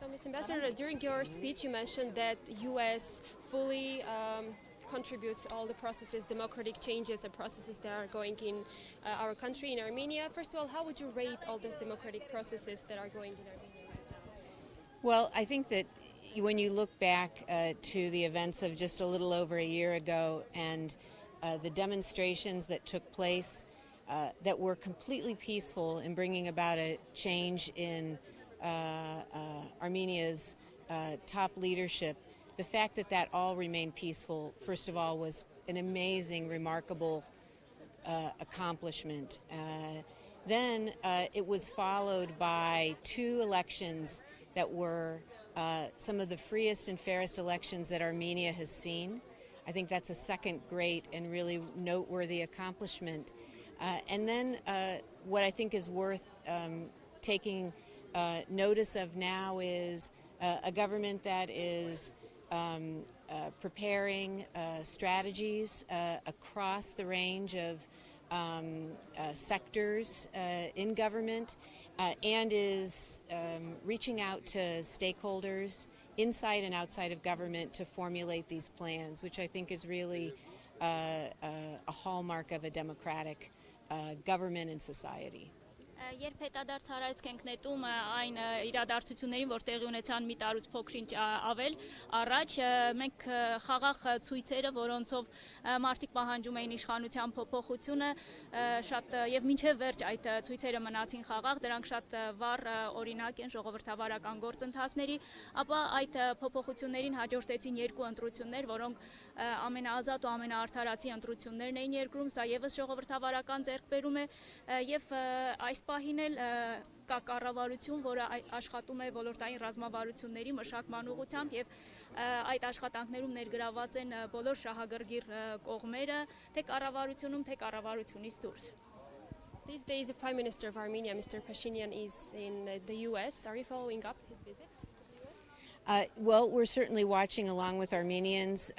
So, Ms. Ambassador, during your speech, you mentioned that U.S. fully contributes all the processes, democratic changes and processes that are going in our country, in Armenia. First of all, how would you rate all those democratic processes that are going in Armenia right now? Well, I think that when you look back to the events of just a little over a year ago and the demonstrations that took place that were completely peaceful in bringing about a change in Armenia's top leadership, the fact that that all remained peaceful, first of all, was an amazing, remarkable accomplishment. Then it was followed by 2 elections that were some of the freest and fairest elections that Armenia has seen. I think that's a second great and really noteworthy accomplishment. And then what I think is worth taking notice of now is a government that is preparing strategies across the range of sectors in government and is reaching out to stakeholders inside and outside of government to formulate these plans, which I think is really a hallmark of a democratic government and society. Երբ հետադարձ հարայցք ենք նետում այն իրադարձություններին, որ տեղի ունեցան մի տարուց փոքր-ինչ ավել առաջ, մենք խաղաղ ցույցերը, որոնցով մարդիկ պահանջում էին իշխանության փոփոխությունը, շատ եւ մինչեւ վերջ այդ ցույցերը մնացին խաղաղ, դրանք շատ վառ օրինակ են ժողովրդավարական գործընթացների, ապա այդ փոփոխություններին հաջորդեցին 2 ընտրություններ, որոնք ամենաազատ ու ամենաարդարացի ընտրություններն էին երկրում, սա եւս ժողովրդավարական ձեռքբերում է եւ այս պահին էլ կա կառավարություն, որը աշխատում է ոլորտային ռազմավարությունների մշակման ուղղությամբ եւ այդ աշխատանքներում ներգրաված են բոլոր շահագրգիռ կողմերը, թե կառավարությունում, թե կառավարությունից դուրս. These days, the Prime Minister of Armenia, Mr. Pashinyan, is in the U.S. Are you following up his visit? Well, we're certainly watching along with Armenians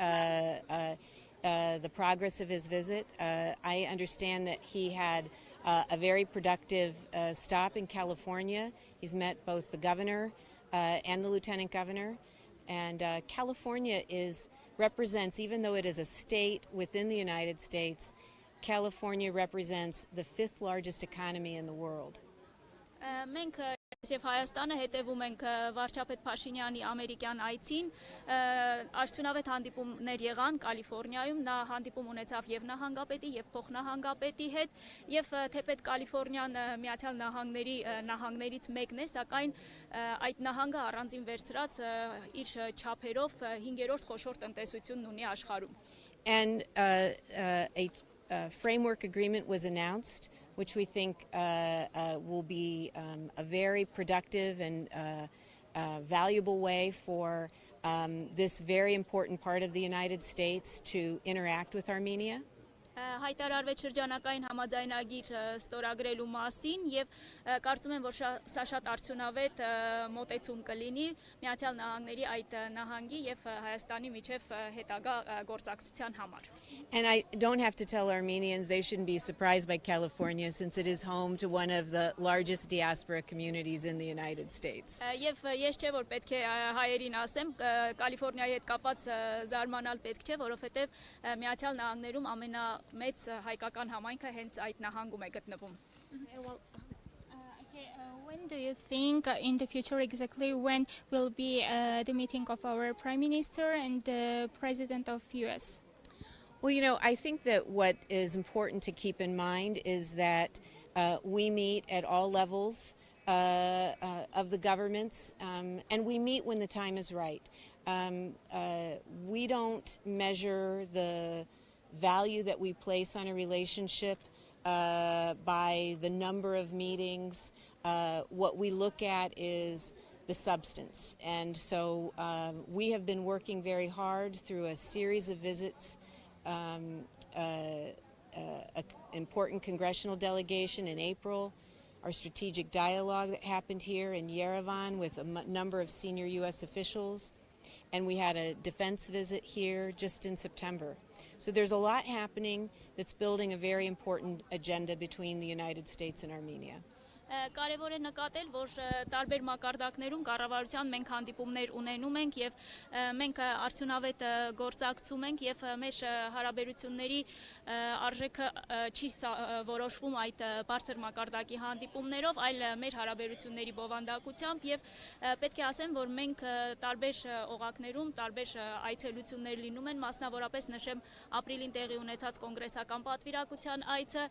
the progress of his visit. I understand that he had a very productive stop in California. He's met both the governor and the lieutenant governor. And California represents, even though it is a state within the United States, California represents the 5th largest economy in the world. Մենք եւ Հայաստանը հետևում ենք վարչապետ Փաշինյանի ամերիկյան այցին, արդյունավետ հանդիպումներ եղան Կալիֆոռնիայում, նա հանդիպում ունեցավ եւ նահանգապետի եւ փոխնահանգապետի հետ եւ թեպետ Կալիֆոռնիան Միացյալ Նահանգների նահանգներից մեկն է, սակայն այդ նահանգը առանձին վերցրած իր չափերով 5-րդ խոշոր տնտեսությունն ունի աշխարհում. And a framework agreement was announced, which we think will be a very productive and valuable way for this very important part of the United States to interact with Armenia. Հայտարարվեց շրջանակային համաձայնագիր ստորագրելու մասին եւ կարծում եմ, որ սա շատ արդյունավետ մոտեցում կլինի Միացյալ Նահանգների այդ նահանգի եւ Հայաստանի միջև հետագա գործակցության համար. And I don't have to tell Armenians they shouldn't be surprised by California since it is home to one of the largest diaspora communities in the United States. Եվ ես չէ որ պետք է հայերին ասեմ, Կալիֆոռնիայի հետ կապած զարմանալ պետք չէ, որովհետեւ Միացյալ Նահանգներում մեծ հայկական համայնքը հենց այդ նահանգում է գտնվում. When do you think in the future exactly when will be the meeting of our Prime Minister and the President of US? Well, you know, I think that what is important to keep in mind is that we meet at all levels of the governments and we meet when the time is right. We don't measure the value that we place on a relationship by the number of meetings. What we look at is the substance. And so we have been working very hard through a series of visits, an important congressional delegation in April, our strategic dialogue that happened here in Yerevan with a number of senior U.S. officials, and we had a defense visit here just in September. So there's a lot happening that's building a very important agenda between the United States and Armenia. Կարևոր է նկատել, որ տարբեր մակարդակներում կառավարության մենք հանդիպումներ ունենում ենք եւ մենք արդյունավետ գործակցում ենք եւ մեր հարաբերությունների արժեքը չի որոշվում այդ բարձր մակարդակի հանդիպումներով, այլ մեր հարաբերությունների բովանդակությամբ եւ պետք է ասեմ, որ մենք տարբեր օղակներում տարբեր այցելություններ լինում են, մասնավորապես նշեմ ապրիլին տեղի ունեցած կոնգրեսական պատվիրակության այցը,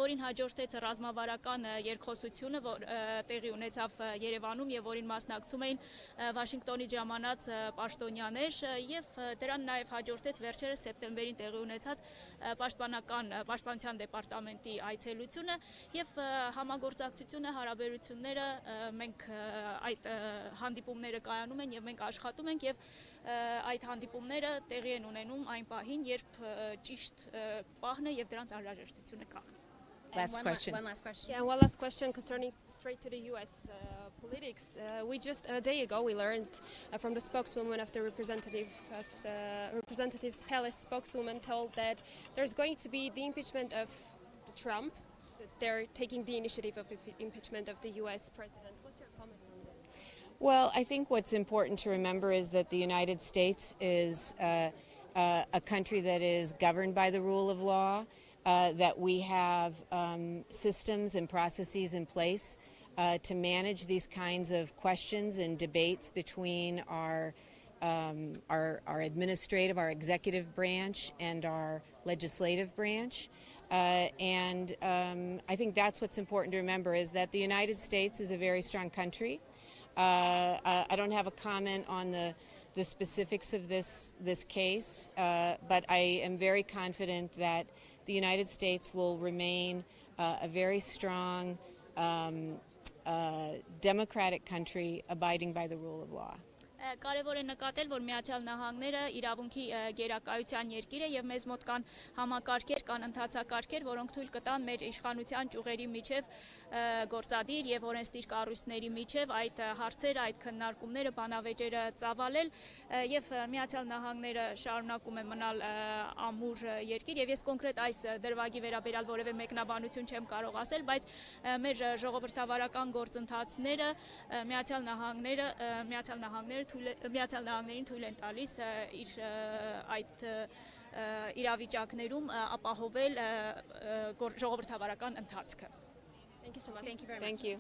որին հաջորդեց ռազմավարական երկխոսությունը, որ տեղի ունեցավ Երևանում եւ որին մասնակցում էին Վաշինգտոնից ժամանած պաշտոնյաներ եւ դրան նաեւ հաջորդեց վերջերս սեպտեմբերին տեղի ունեցած պաշտպանության դեպարտամենտի այցելությունը եւ համագործակցությունը, հարաբերությունները մենք այդ հանդիպումները կայանում են եւ մենք աշխատում ենք եւ այդ հանդիպումները տեղի են ունենում այն պահին, երբ ճիշտ պահն է եւ դրանց անհրաժեշտությունը կա. Last question. One last question. Yeah, one last question concerning straight to the U.S. Politics. We just a day ago we learned from the spokeswoman of the representatives palace spokeswoman told that there's going to be the impeachment of Trump. That they're taking the initiative of impeachment of the U.S. president. What's your comment on this? Well, I think what's important to remember is that the United States is a country that is governed by the rule of law. That we have systems and processes in place to manage these kinds of questions and debates between our administrative, our executive branch and our legislative branch. And I think that's what's important to remember is that the United States is a very strong country. I don't have a comment on the specifics of this case, but I am very confident that the United States will remain a very strong democratic country abiding by the rule of law. Կարևոր է նկատել, որ Միացյալ Նահանգները իրավունքի գերակայության երկիր է եւ մեզ մոտ կան համակարգեր, կան ընթացակարգեր, որոնք թույլ կտան մեր իշխանության ճյուղերի միջև գործադիր եւ օրենսդիր կառույցների միջև այդ հարցերը, այդ քննարկումները, բանավեճերը ծավալել եւ Միացյալ Նահանգները շարունակում է մնալ ամուր երկիր եւ ես կոնկրետ այս դրվագի վերաբերյալ որևէ մեկնաբանություն չեմ կարող ասել, բայց մեր ժողովրդավարական գործընթացները Միացյալ Նահանգներին թույլ են տալիս իր այդ իրավիճակներում ապահովել ժողովրդավարական ընթացքը. Thank you so much. Thank you very much. Thank you.